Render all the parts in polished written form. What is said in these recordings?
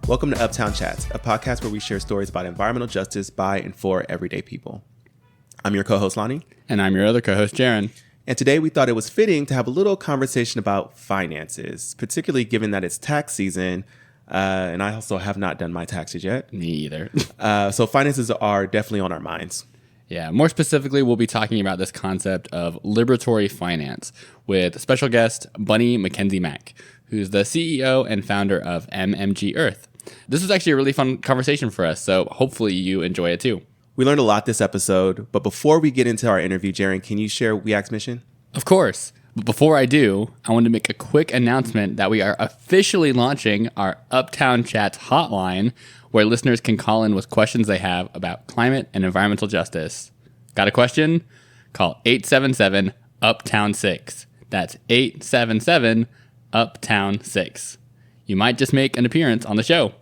Welcome to Uptown Chats, a podcast where we share stories about environmental justice by and for everyday people. I'm your co-host, Lonnie. And I'm your other co-host, Jaron. And today we thought it was fitting to have a little conversation about finances, particularly given that it's tax season, and I also have not done my taxes yet. Me either. So finances are definitely on our minds. Yeah, more specifically, we'll be talking about this concept of liberatory finance with special guest Bunny McKensie Mack, who's the CEO and founder of MMG Earth. This was actually a really fun conversation for us, so hopefully you enjoy it too. We learned a lot this episode, but before we get into our interview, Jaron, can you share WEAC's mission? Of course. But before I do, I want to make a quick announcement that we are officially launching our Uptown Chats hotline, where listeners can call in with questions they have about climate and environmental justice. Got a question? Call 877-UPTOWN-6. That's 877-UPTOWN-6. You might just make an appearance on the show.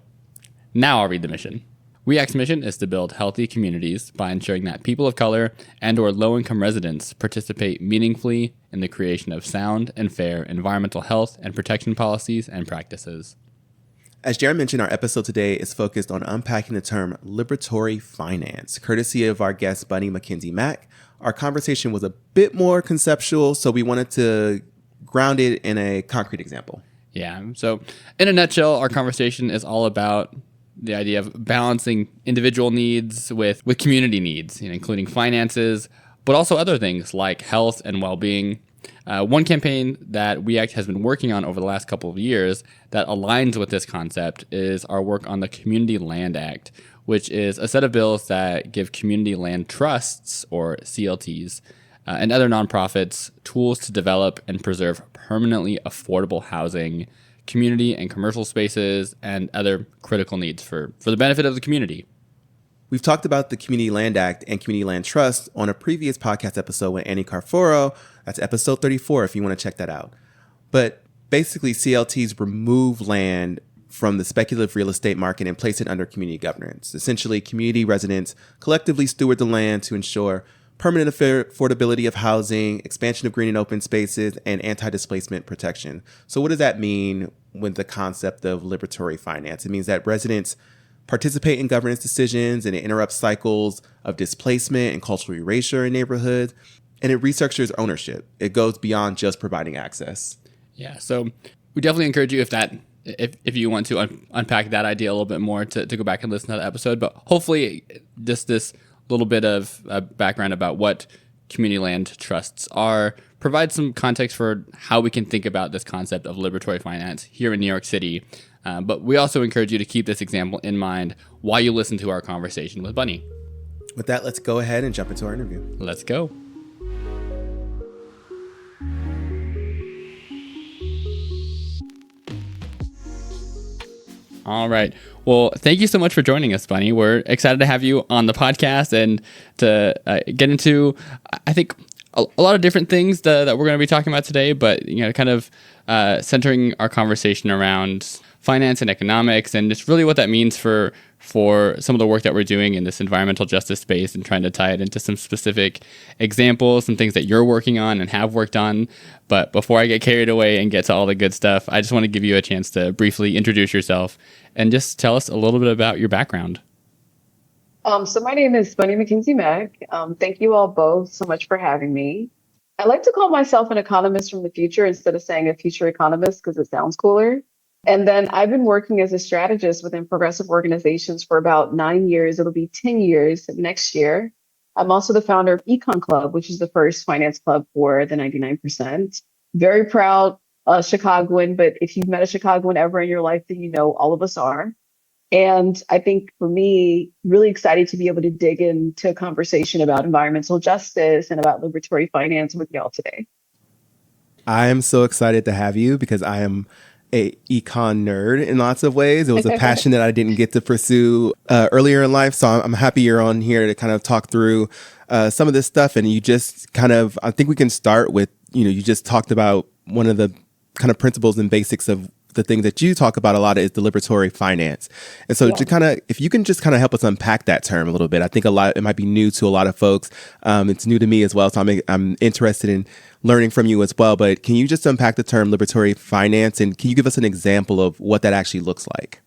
Now I'll read the mission. WEAC's mission is to build healthy communities by ensuring that people of color and/or low-income residents participate meaningfully in the creation of sound and fair environmental health and protection policies and practices. As Jaron mentioned, our episode today is focused on unpacking the term liberatory finance. Courtesy of our guest, Bunny McKensie Mack, our conversation was a bit more conceptual, so we wanted to ground it in a concrete example. Yeah, so in a nutshell, our conversation is all about the idea of balancing individual needs with community needs, including finances, but also other things like health and well-being. One campaign that WEAC has been working on over the last couple of years that aligns with this concept is our work on the Community Land Act, which is a set of bills that give community land trusts, or CLTs, and other nonprofits tools to develop and preserve permanently affordable housing, community and commercial spaces, and other critical needs for the benefit of the community. We've talked about the Community Land Act and Community Land Trust on a previous podcast episode with Annie Carforo. That's episode 34 if you want to check that out. But basically, CLTs remove land from the speculative real estate market and place it under community governance. Essentially, community residents collectively steward the land to ensure permanent affordability of housing, expansion of green and open spaces, and anti-displacement protection. So what does that mean with the concept of liberatory finance? It means that residents participate in governance decisions, and it interrupts cycles of displacement and cultural erasure in neighborhoods, and it restructures ownership. It goes beyond just providing access. Yeah, so we definitely encourage you if you want to unpack that idea a little bit more to go back and listen to that episode, but hopefully just this little bit of background about what community land trusts are provides some context for how we can think about this concept of liberatory finance here in New York City. But we also encourage you to keep this example in mind while you listen to our conversation with Bunny. With that, let's go ahead and jump into our interview. Let's go. All right. Well, thank you so much for joining us, Bunny. We're excited to have you on the podcast and to get into, I think, a lot of different things that we're going to be talking about today, but kind of centering our conversation around finance and economics and just really what that means for some of the work that we're doing in this environmental justice space, and trying to tie it into some specific examples, some things that you're working on and have worked on. But before I get carried away and get to all the good stuff, I just want to give you a chance to briefly introduce yourself and just tell us a little bit about your background. So my name is Bunny McKensie Mack. Thank you all both so much for having me. I like to call myself an economist from the future instead of saying a future economist because it sounds cooler. And then I've been working as a strategist within progressive organizations for about 9 years. It'll be 10 years next year. I'm also the founder of Econ Club, which is the first finance club for the 99%. Very proud Chicagoan, but if you've met a Chicagoan ever in your life, then you know all of us are. And I think for me, really excited to be able to dig into a conversation about environmental justice and about liberatory finance with y'all today. I am so excited to have you because I am a econ nerd in lots of ways. It was a passion that I didn't get to pursue earlier in life. So I'm happy you're on here to kind of talk through some of this stuff. And you just kind of, I think we can start with, you just talked about one of the kind of principles and basics of the thing that you talk about a lot is the liberatory finance. And so to kind of, if you can just kind of help us unpack that term a little bit, I think it might be new to a lot of folks. It's new to me as well. So I'm interested in learning from you as well. But can you just unpack the term liberatory finance, and can you give us an example of what that actually looks like?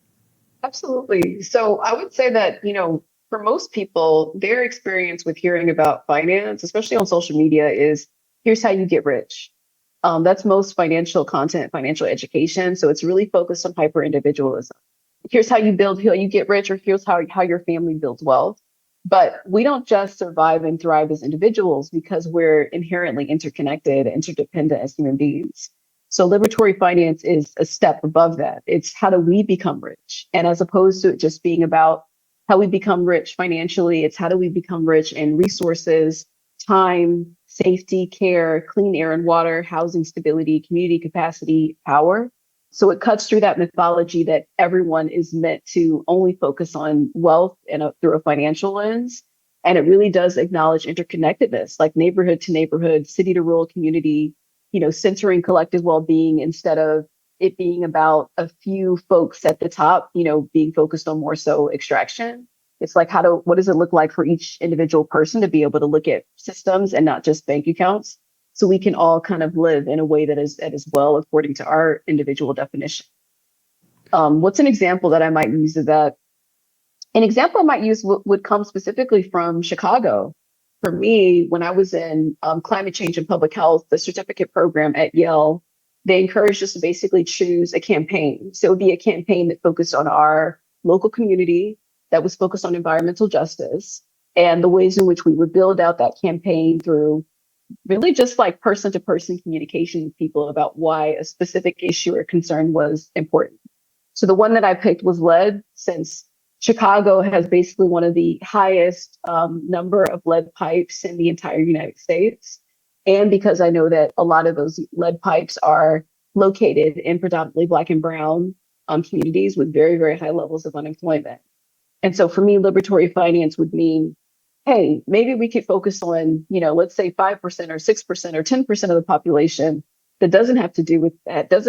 Absolutely. So I would say that, for most people, their experience with hearing about finance, especially on social media, is here's how you get rich. That's most financial content, financial education. So it's really focused on hyper individualism. Here's how you get rich, or here's how your family builds wealth. But we don't just survive and thrive as individuals because we're inherently interconnected, interdependent as human beings. So liberatory finance is a step above that. It's how do we become rich? And as opposed to it just being about how we become rich financially, it's how do we become rich in resources, time, safety, care, clean air and water, housing stability, community capacity, power. So it cuts through that mythology that everyone is meant to only focus on wealth through a financial lens. And it really does acknowledge interconnectedness, like neighborhood to neighborhood, city to rural community, centering collective well-being instead of it being about a few folks at the top, being focused on more so extraction. It's like what does it look like for each individual person to be able to look at systems and not just bank accounts, so we can all kind of live in a way that is well according to our individual definition. What's an example that I might use of that? An example I might use would come specifically from Chicago. For me, when I was in climate change and public health, the certificate program at Yale, they encouraged us to basically choose a campaign. So it would be a campaign that focused on our local community, that was focused on environmental justice, and the ways in which we would build out that campaign through really just like person to person communication with people about why a specific issue or concern was important. So the one that I picked was lead, since Chicago has basically one of the highest number of lead pipes in the entire United States. And because I know that a lot of those lead pipes are located in predominantly Black and Brown communities with very, very high levels of unemployment. And so for me, liberatory finance would mean, hey, maybe we could focus on, let's say 5% or 6% or 10% of the population that doesn't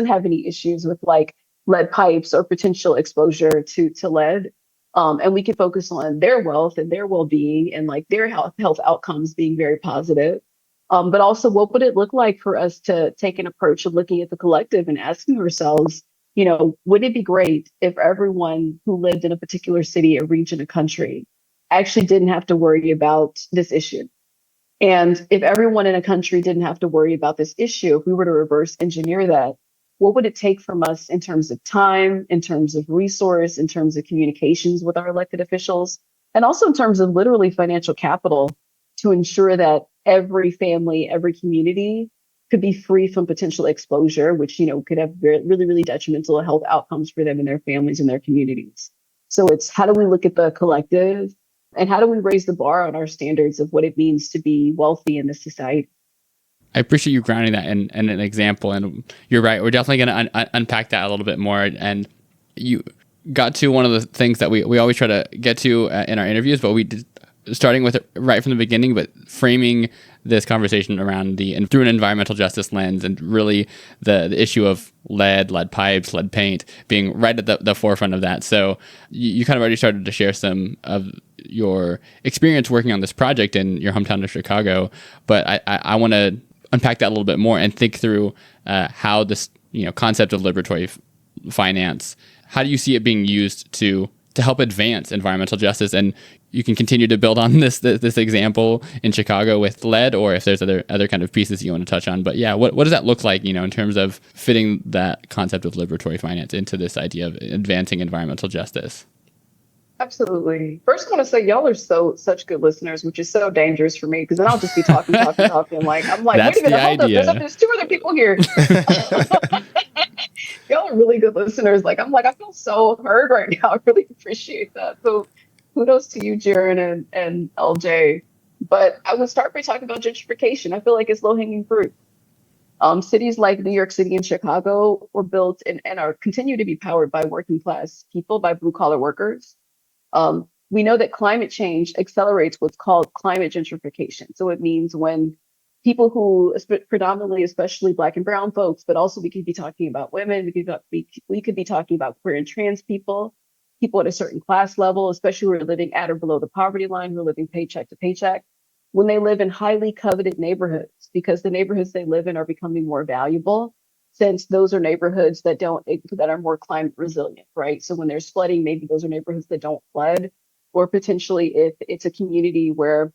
have any issues with like lead pipes or potential exposure to lead. And we could focus on their wealth and their well-being and like their health outcomes being very positive. But also, what would it look like for us to take an approach of looking at the collective and asking ourselves, wouldn't it be great if everyone who lived in a particular city, a region, a country actually didn't have to worry about this issue? And if everyone in a country didn't have to worry about this issue, if we were to reverse engineer that, what would it take from us in terms of time, in terms of resource, in terms of communications with our elected officials, and also in terms of literally financial capital to ensure that every family, every community could be free from potential exposure, which, could have really, really detrimental health outcomes for them and their families and their communities. So it's how do we look at the collective and how do we raise the bar on our standards of what it means to be wealthy in this society? I appreciate you grounding that in an example. And you're right. We're definitely going to unpack that a little bit more. And you got to one of the things that we always try to get to in our interviews, but we did, starting with it right from the beginning, but framing this conversation around through an environmental justice lens, and really the issue of lead pipes, lead paint being right at the forefront of that. So you kind of already started to share some of your experience working on this project in your hometown of Chicago, but I want to unpack that a little bit more and think through how this concept of liberatory finance, how do you see it being used to help advance environmental justice? And you can continue to build on this example in Chicago with lead, or if there's other kind of pieces you want to touch on. But yeah, what does that look like, in terms of fitting that concept of liberatory finance into this idea of advancing environmental justice? Absolutely. First, I want to say y'all are such good listeners, which is so dangerous for me because then I'll just be talking. Like, I'm like, That's wait a minute, hold idea. up. There's 2 other people here. Y'all are really good listeners. Like, I'm like, I feel so heard right now. I really appreciate that. So kudos to you, Jaron and LJ. But I would start by talking about gentrification. I feel like it's low-hanging fruit. Cities like New York City and Chicago were built and are continue to be powered by working class people, by blue collar workers. We know that climate change accelerates what's called climate gentrification. So it means when people who predominantly, especially Black and Brown folks, but also we could be talking about women, we could be talking about queer and trans people at a certain class level, especially who are living at or below the poverty line, who are living paycheck to paycheck, when they live in highly coveted neighborhoods, because the neighborhoods they live in are becoming more valuable. sense, those are neighborhoods that are more climate resilient, right? So when there's flooding, maybe those are neighborhoods that don't flood, or potentially if it's a community where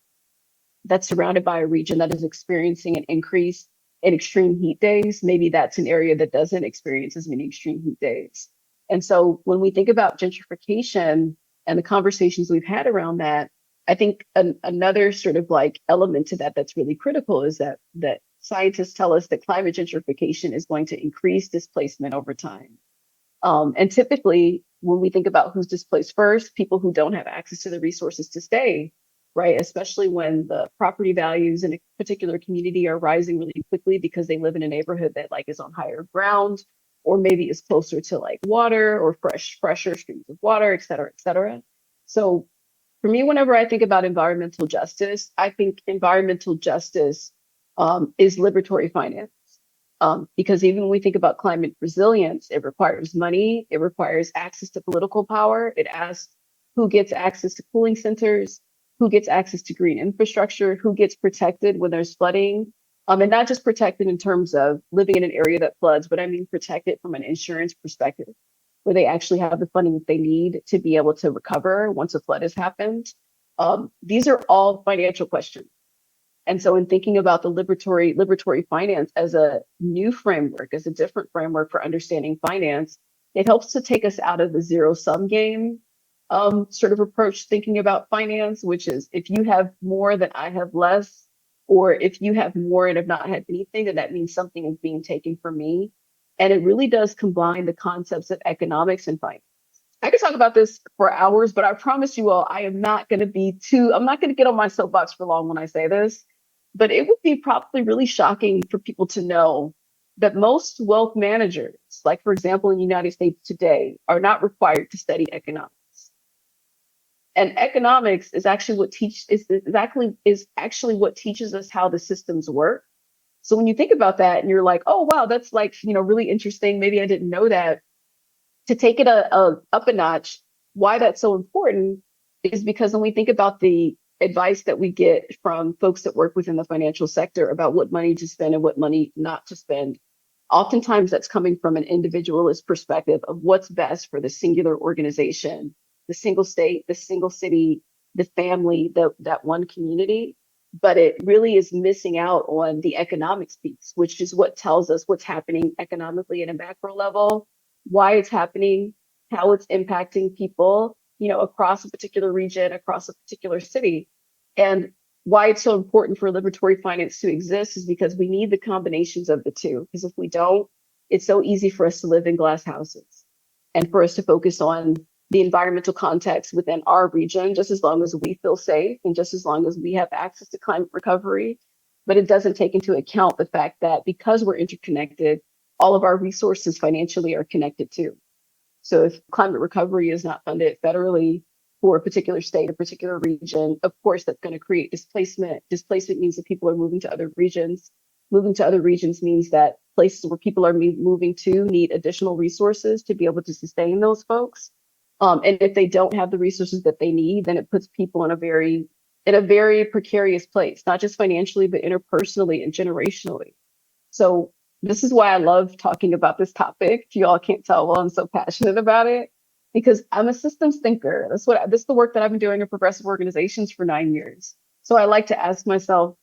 that's surrounded by a region that is experiencing an increase in extreme heat days, maybe that's an area that doesn't experience as many extreme heat days. And so when we think about gentrification and the conversations we've had around that, I think another sort of like element to that that's really critical is that scientists tell us that climate gentrification is going to increase displacement over time. And typically, when we think about who's displaced first, people who don't have access to the resources to stay, right? Especially when the property values in a particular community are rising really quickly because they live in a neighborhood that like is on higher ground, or maybe is closer to like water or fresher streams of water, et cetera, et cetera. So for me, whenever I think about environmental justice, I think environmental justice is liberatory finance. Because even when we think about climate resilience, it requires money, it requires access to political power. It asks who gets access to cooling centers, who gets access to green infrastructure, who gets protected when there's flooding. And not just protected in terms of living in an area that floods, but I mean protected from an insurance perspective, where they actually have the funding that they need to be able to recover once a flood has happened. These are all financial questions. And so in thinking about the liberatory finance as a new framework, as a different framework for understanding finance, it helps to take us out of the zero-sum game sort of approach thinking about finance, which is if you have more, then I have less. Or if you have more and have not had anything, then that means something is being taken from me. And it really does combine the concepts of economics and finance. I could talk about this for hours, but I promise you all, I'm not going to get on my soapbox for long when I say this, but it would be probably really shocking for people to know that most wealth managers, like for example, in the United States today, are not required to study economics. And economics is actually what teaches us how the systems work. So when you think about that and you're like, oh, wow, that's like, really interesting. Maybe I didn't know that. To take it up a notch, why that's so important is because when we think about the advice that we get from folks that work within the financial sector about what money to spend and what money not to spend, oftentimes that's coming from an individualist perspective of what's best for the singular organization, the single state, the single city, the family, that one community. But it really is missing out on the economics piece, which is what tells us what's happening economically at a macro level, why it's happening, how it's impacting people, across a particular region, across a particular city. And why it's so important for liberatory finance to exist is because we need the combinations of the two. Because if we don't, it's so easy for us to live in glass houses and for us to focus on the environmental context within our region, just as long as we feel safe and just as long as we have access to climate recovery. But it doesn't take into account the fact that because we're interconnected, all of our resources financially are connected too. So if climate recovery is not funded federally for a particular state, a particular region, of course, that's going to create displacement. Displacement means that people are moving to other regions. Moving to other regions means that places where people are moving to need additional resources to be able to sustain those folks. And if they don't have the resources that they need, then it puts people in a very precarious place, not just financially, but interpersonally and generationally. So this is why I love talking about this topic. If you all can't tell, well, I'm so passionate about it because I'm a systems thinker. This is the work that I've been doing in progressive organizations for 9 years. So I like to ask myself,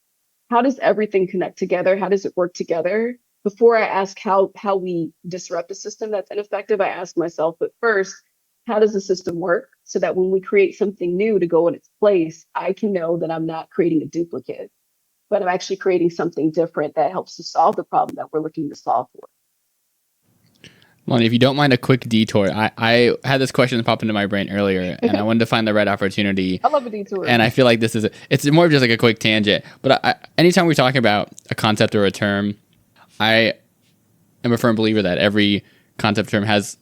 how does everything connect together? How does it work together? Before I ask how we disrupt a system that's ineffective, I ask myself, but first, how does the system work so that when we create something new to go in its place, I can know that I'm not creating a duplicate, but I'm actually creating something different that helps to solve the problem that we're looking to solve for. Lonnie, if you don't mind a quick detour, I had this question that popped into my brain earlier, and I wanted to find the right opportunity. I love a detour. And I feel like it's more of just like a quick tangent. But anytime we talk about a concept or a term, I am a firm believer that every concept term has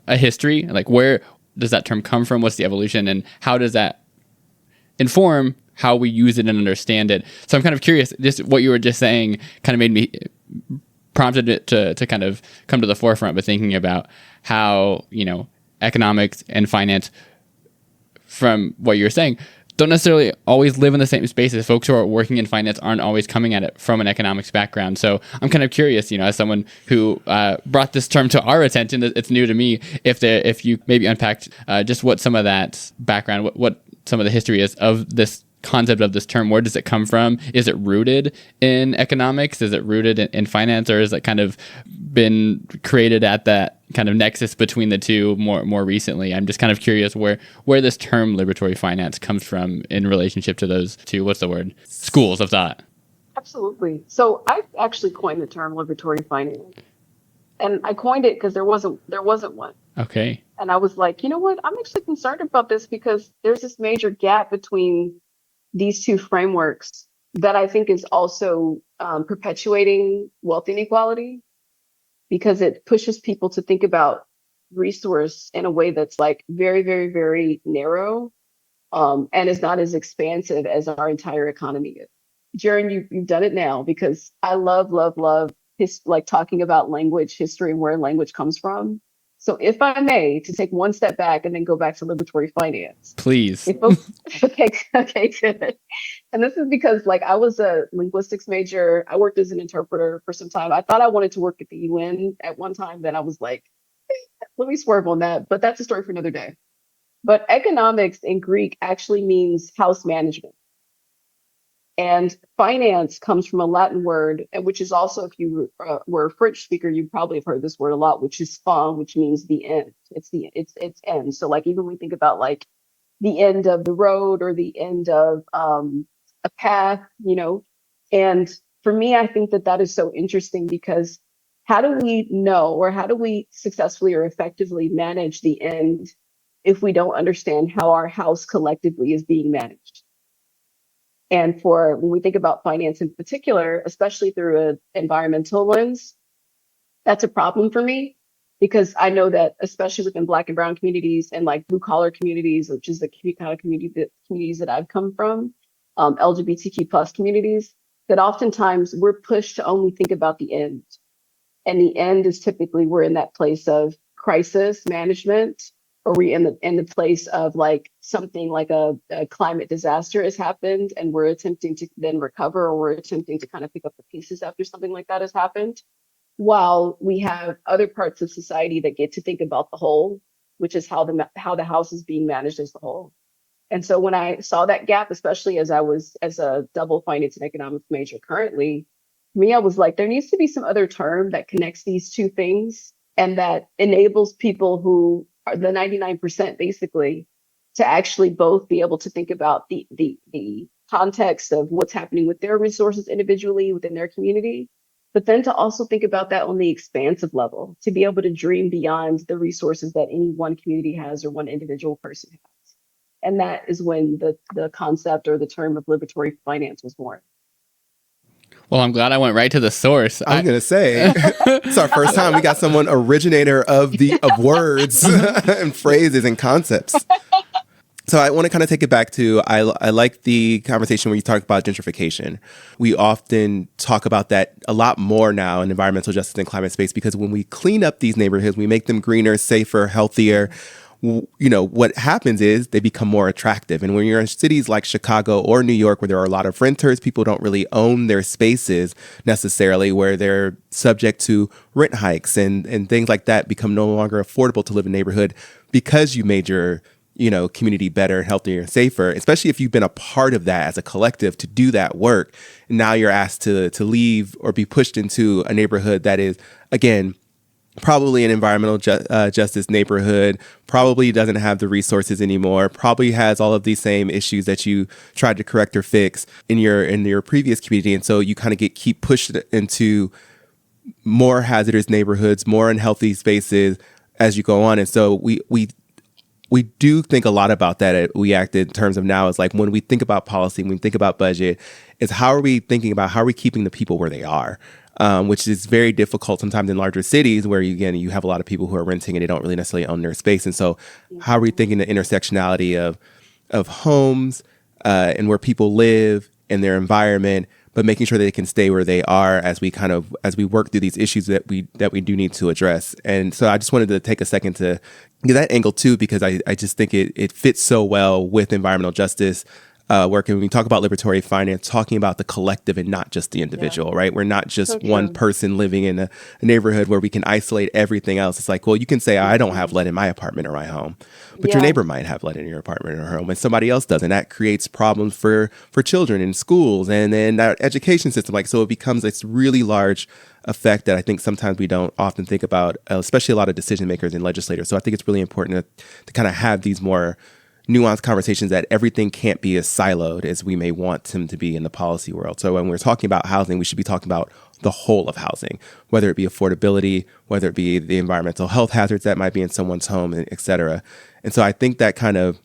a history. Like, where does that term come from? What's the evolution? And how does that inform how we use it and understand it? So I'm kind of curious, just what you were just saying kind of made me prompted it to kind of come to the forefront, but thinking about how, economics and finance, from what you're saying, don't necessarily always live in the same spaces. Folks who are working in finance aren't always coming at it from an economics background. So I'm kind of curious, as someone who brought this term to our attention, it's new to me, if you maybe unpacked just what some of that background, what some of the history is of this concept of this term. Where does it come from? Is it rooted in economics? Is it rooted in finance, or has it kind of been created at that kind of nexus between the two more recently? I'm just kind of curious where this term liberatory finance comes from in relationship to those two, what's the word? Schools of thought. Absolutely. So I actually coined the term liberatory finance. And I coined it because there wasn't one. Okay. And I was like, you know what? I'm actually concerned about this because there's this major gap between these two frameworks that I think is also perpetuating wealth inequality, because it pushes people to think about resource in a way that's like very, very, very narrow, and is not as expansive as our entire economy is. Jaron, you've done it now, because I love like talking about language, history, and where language comes from. So if I may, to take one step back and then go back to liberatory finance. Please. Okay, good. And this is because like I was a linguistics major. I worked as an interpreter for some time. I thought I wanted to work at the UN at one time. Then I was like, let me swerve on that. But that's a story for another day. But economics in Greek actually means house management. And finance comes from a Latin word, which is also, if you were a French speaker, you probably have heard this word a lot, which is fin, which means the end. It's end. So like even when we think about like the end of the road or the end of a path, and for me, I think that is so interesting, because how do we know, or how do we successfully or effectively manage the end if we don't understand how our house collectively is being managed? And when we think about finance in particular, especially through an environmental lens, that's a problem for me, because I know that especially within Black and Brown communities and like blue collar communities, which is the kind of communities that I've come from, LGBTQ plus communities, that oftentimes we're pushed to only think about the end. And the end is typically we're in that place of crisis management, or we in the place of like something like a climate disaster has happened, and we're attempting to then recover, or we're attempting to kind of pick up the pieces after something like that has happened, while we have other parts of society that get to think about the whole, which is how the house is being managed as the whole. And so when I saw that gap, especially as a double finance and economics major currently, for me, I was like, there needs to be some other term that connects these two things and that enables people who are the 99% basically to actually both be able to think about the context of what's happening with their resources individually within their community, but then to also think about that on the expansive level, to be able to dream beyond the resources that any one community has or one individual person has. And that is when the concept or the term of liberatory finance was born. Well, I'm glad I went right to the source. I was going to say, it's our first time we got someone originator of words and phrases and concepts. So I want to kind of take it back to, I like the conversation where you talk about gentrification. We often talk about that a lot more now in environmental justice and climate space, because when we clean up these neighborhoods, we make them greener, safer, healthier. What happens is they become more attractive. And when you're in cities like Chicago or New York, where there are a lot of renters, people don't really own their spaces necessarily, where they're subject to rent hikes and things like that, become no longer affordable to live in a neighborhood because you made your community better, healthier, safer, especially if you've been a part of that as a collective to do that work. And now you're asked to leave or be pushed into a neighborhood that is, again, probably an environmental justice neighborhood, probably doesn't have the resources anymore, probably has all of these same issues that you tried to correct or fix in your previous community. And so you kind of keep pushed into more hazardous neighborhoods, more unhealthy spaces as you go on. And so we do think a lot about that at We Act in terms of now is like when we think about policy, when we think about budget, is how are we thinking about how are we keeping the people where they are? Which is very difficult sometimes in larger cities where, you have a lot of people who are renting and they don't really necessarily own their space. And so how are we thinking the intersectionality of homes and where people live and their environment, but making sure they can stay where they are as we work through these issues that we do need to address. And so I just wanted to take a second to get that angle too, because I just think it fits so well with environmental justice work, and when we talk about liberatory finance, talking about the collective and not just the individual, right? We're not just one person living in a neighborhood where we can isolate everything else. It's like, well, you can say, I don't have lead in my apartment or my home, but your neighbor might have lead in your apartment or home, and somebody else doesn't. That creates problems for children in schools and then our education system. Like, so it becomes this really large effect that I think sometimes we don't often think about, especially a lot of decision makers and legislators. So I think it's really important to kind of have these more nuanced conversations, that everything can't be as siloed as we may want them to be in the policy world. So when we're talking about housing, we should be talking about the whole of housing, whether it be affordability, whether it be the environmental health hazards that might be in someone's home, et cetera. And so I think that kind of,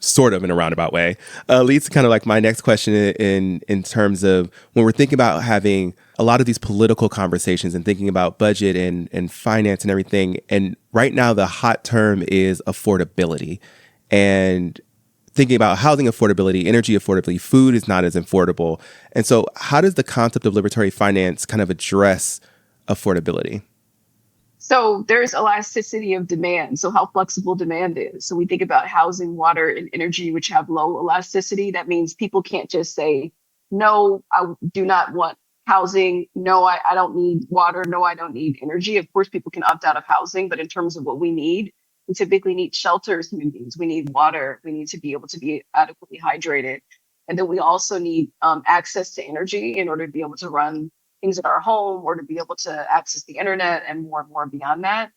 sort of in a roundabout way, leads to kind of like my next question in terms of when we're thinking about having a lot of these political conversations and thinking about budget and finance and everything. And right now the hot term is affordability. And thinking about housing affordability, energy affordability, food is not as affordable. And so how does the concept of liberatory finance kind of address affordability? So there's elasticity of demand. So how flexible demand is. So we think about housing, water, and energy, which have low elasticity. That means people can't just say, no, I do not want housing. No, I don't need water. No, I don't need energy. Of course, people can opt out of housing, but in terms of what we need, we typically need shelter as human beings. We need water. We need to be able to be adequately hydrated. And then we also need access to energy in order to be able to run things in our home or to be able to access the internet and more beyond that.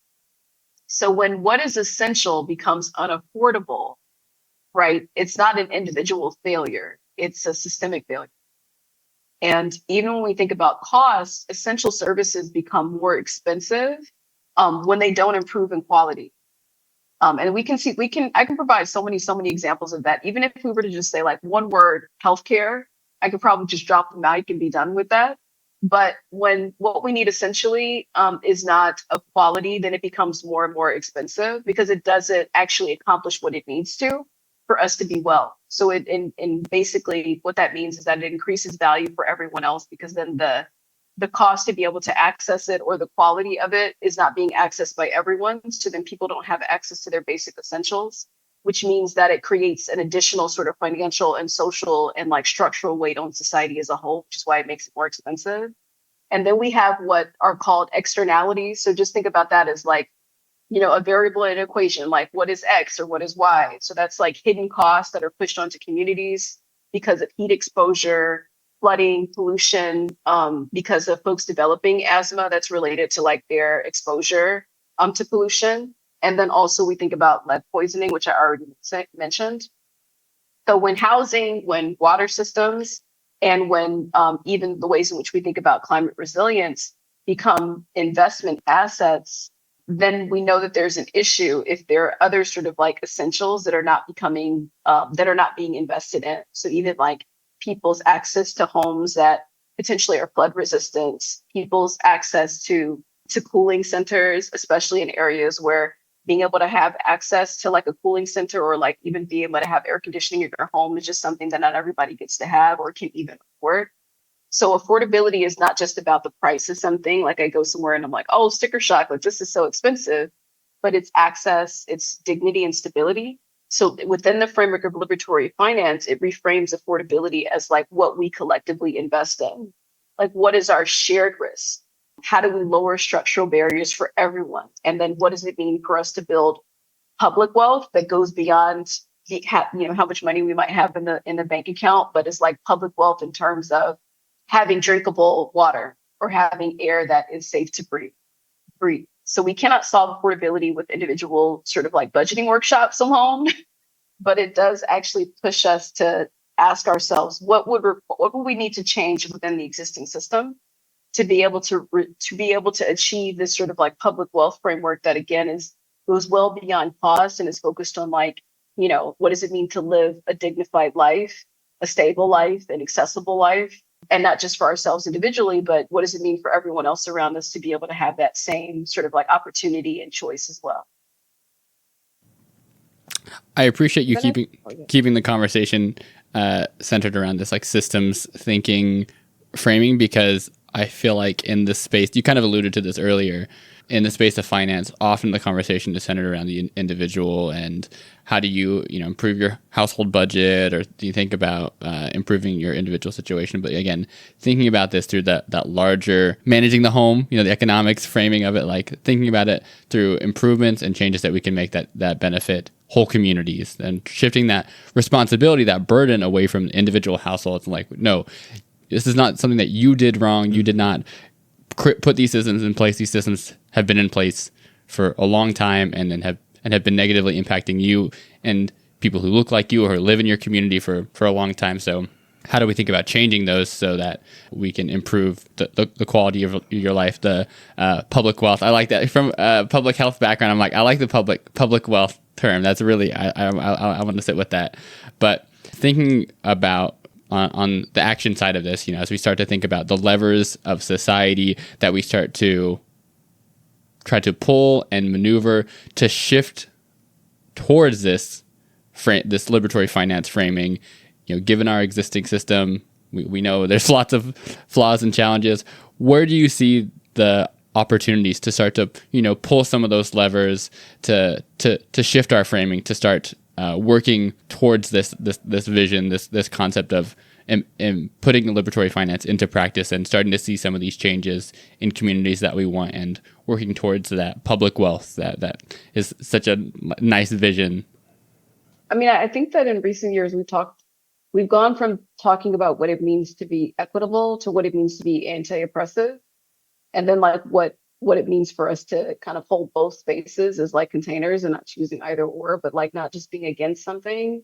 So when what is essential becomes unaffordable, right, it's not an individual failure. It's a systemic failure. And even when we think about costs, essential services become more expensive when they don't improve in quality. And I can provide so many examples of that. Even if we were to just say like one word, healthcare, I could probably just drop the mic and be done with that. But when what we need essentially is not of quality, then it becomes more and more expensive because it doesn't actually accomplish what it needs to for us to be well. So and basically what that means is that it increases value for everyone else, because then the cost to be able to access it or the quality of it is not being accessed by everyone. So then people don't have access to their basic essentials, which means that it creates an additional sort of financial and social and like structural weight on society as a whole, which is why it makes it more expensive. And then we have what are called externalities. So just think about that as like, a variable in an equation, like what is X or what is Y? So that's like hidden costs that are pushed onto communities because of heat exposure, flooding, pollution, because of folks developing asthma that's related to like their exposure to pollution. And then also we think about lead poisoning, which I already mentioned. So when housing, when water systems, and when even the ways in which we think about climate resilience become investment assets, then we know that there's an issue if there are other sort of like essentials that are not being invested in. So even like people's access to homes that potentially are flood resistant, people's access to cooling centers, especially in areas where being able to have access to like a cooling center or like even be able to have air conditioning in your home is just something that not everybody gets to have or can even afford. So affordability is not just about the price of something. Like I go somewhere and I'm like, oh, sticker shock, like this is so expensive, but it's access, it's dignity and stability. So within the framework of liberatory finance, it reframes affordability as like what we collectively invest in. Like what is our shared risk? How do we lower structural barriers for everyone? And then what does it mean for us to build public wealth that goes beyond how much money we might have in the bank account, but is like public wealth in terms of having drinkable water or having air that is safe to breathe. So we cannot solve affordability with individual sort of like budgeting workshops alone, but it does actually push us to ask ourselves, what would we need to change within the existing system to be able to achieve this sort of like public wealth framework that again goes well beyond cost and is focused on like, what does it mean to live a dignified life, a stable life, an accessible life, and not just for ourselves individually, but what does it mean for everyone else around us to be able to have that same sort of like opportunity and choice as well. I appreciate you keeping the conversation centered around this like systems thinking framing, because I feel like in this space, you kind of alluded to this earlier, in the space of finance, often the conversation is centered around the individual and how do you, improve your household budget, or do you think about improving your individual situation? But again, thinking about this through that larger managing the home, the economics framing of it, like thinking about it through improvements and changes that we can make that benefit whole communities, and shifting that responsibility, that burden away from individual households. Like, no, this is not something that you did wrong. You did not put these systems in place. These systems have been in place for a long time and have been negatively impacting you and people who look like you or who live in your community for a long time. So how do we think about changing those so that we can improve the quality of your life, the public wealth? I like that. From a public health background, I'm like, I like the public wealth term. That's really, I want to sit with that. But thinking about on the action side of this, as we start to think about the levers of society that we start to try to pull and maneuver to shift towards this liberatory finance framing, given our existing system, we know there's lots of flaws and challenges. Where do you see the opportunities to start to, pull some of those levers to shift our framing, to start working towards this vision, this concept of putting liberatory finance into practice and starting to see some of these changes in communities that we want, and working towards that public wealth that is such a nice vision? I mean, I think that in recent years we've gone from talking about what it means to be equitable to what it means to be anti-oppressive, and then like what it means for us to kind of hold both spaces as like containers and not choosing either or, but like not just being against something,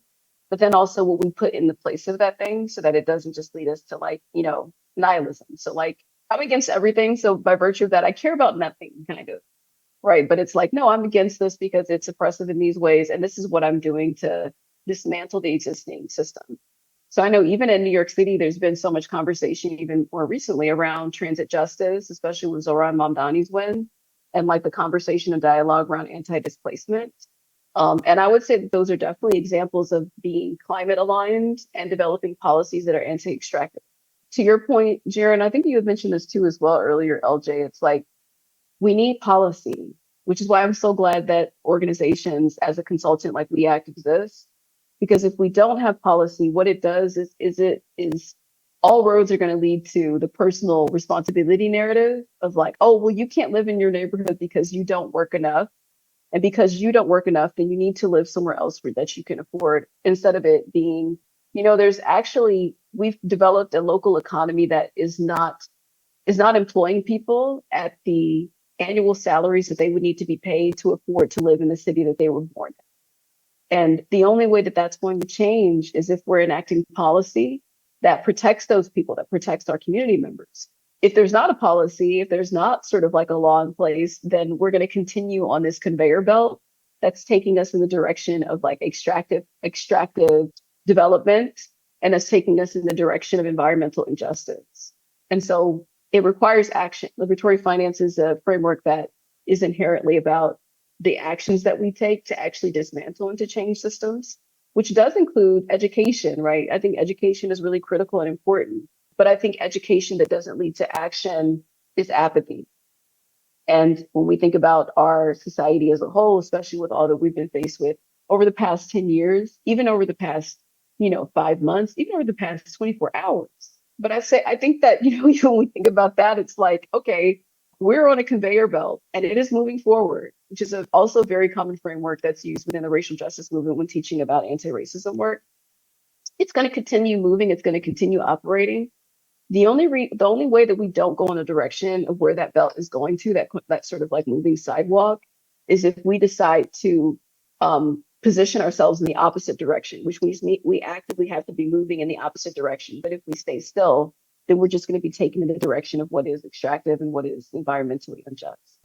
but then also what we put in the place of that thing so that it doesn't just lead us to like, nihilism. So like I'm against everything. So by virtue of that, I care about nothing kind of. Right. But it's like, no, I'm against this because it's oppressive in these ways. And this is what I'm doing to dismantle the existing system. So I know even in New York City, there's been so much conversation, even more recently, around transit justice, especially with Zohran Mamdani's win, and like the conversation and dialogue around anti-displacement. And I would say that those are definitely examples of being climate aligned and developing policies that are anti-extractive. To your point, Jaron, I think you had mentioned this too as well earlier, LJ. It's like we need policy, which is why I'm so glad that organizations as a consultant like We Act exists. Because if we don't have policy, what it does is all roads are going to lead to the personal responsibility narrative of like, oh, well, you can't live in your neighborhood because you don't work enough. And because you don't work enough, then you need to live somewhere else that you can afford, instead of it being, we've developed a local economy that is not employing people at the annual salaries that they would need to be paid to afford to live in the city that they were born in. And the only way that that's going to change is if we're enacting policy that protects those people, that protects our community members. If there's not a policy, if there's not sort of like a law in place, then we're going to continue on this conveyor belt that's taking us in the direction of like extractive development, and that's taking us in the direction of environmental injustice. And so it requires action. Liberatory finance is a framework that is inherently about the actions that we take to actually dismantle and to change systems, which does include education, right? I think education is really critical and important, but I think education that doesn't lead to action is apathy. And when we think about our society as a whole, especially with all that we've been faced with over the past 10 years, even over the past, 5 months, even over the past 24 hours. But I think that, when we think about that, it's like, okay, we're on a conveyor belt and it is moving forward, which is also a very common framework that's used within the racial justice movement when teaching about anti-racism work. It's going to continue moving. It's going to continue operating. The only way that we don't go in the direction of where that belt is going to, that sort of like moving sidewalk, is if we decide to position ourselves in the opposite direction, which means we actively have to be moving in the opposite direction. But if we stay still, then we're just going to be taken in the direction of what is extractive and what is environmentally unjust.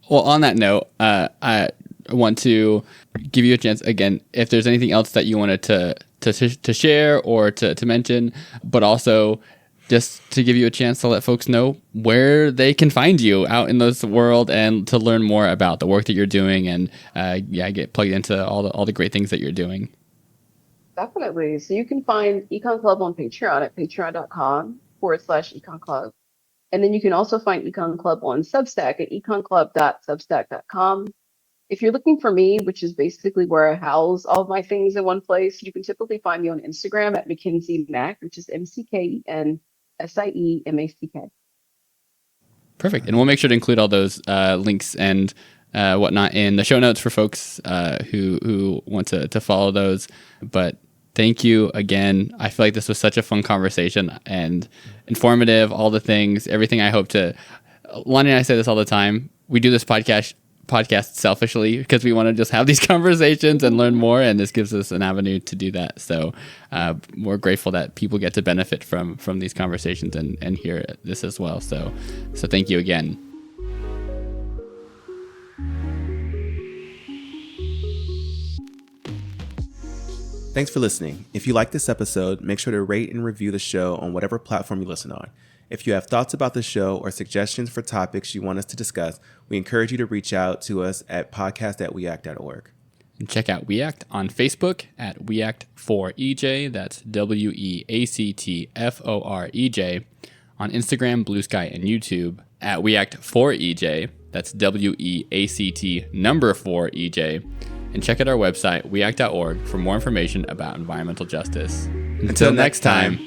Well, on that note, I want to give you a chance again, if there's anything else that you wanted to share or to mention, but also just to give you a chance to let folks know where they can find you out in this world and to learn more about the work that you're doing and get plugged into all the great things that you're doing. Definitely. So you can find Econ Club on Patreon at patreon.com/Econ Club. And then you can also find Econ Club on Substack at econclub.substack.com. If you're looking for me, which is basically where I house all of my things in one place, you can typically find me on Instagram at McKensie Mack, which is McKensiemack. Perfect. And we'll make sure to include all those links and whatnot in the show notes for folks who want to follow those. But thank you again. I feel like this was such a fun conversation and informative, all the things, everything I hope to. Lonnie and I say this all the time. We do this podcast selfishly because we want to just have these conversations and learn more, and this gives us an avenue to do that. So we're grateful that people get to benefit from these conversations and hear this as well. So thank you again. Thanks for listening. If you like this episode, make sure to rate and review the show on whatever platform you listen on. If you have thoughts about the show or suggestions for topics you want us to discuss, we encourage you to reach out to us at podcast@weact.org. And check out WeAct on Facebook at WeAct4EJ. That's WeActForej. On Instagram, Blue Sky, and YouTube at WeAct4EJ. That's WeAct4EJ. And check out our website, weact.org, for more information about environmental justice. Until next time.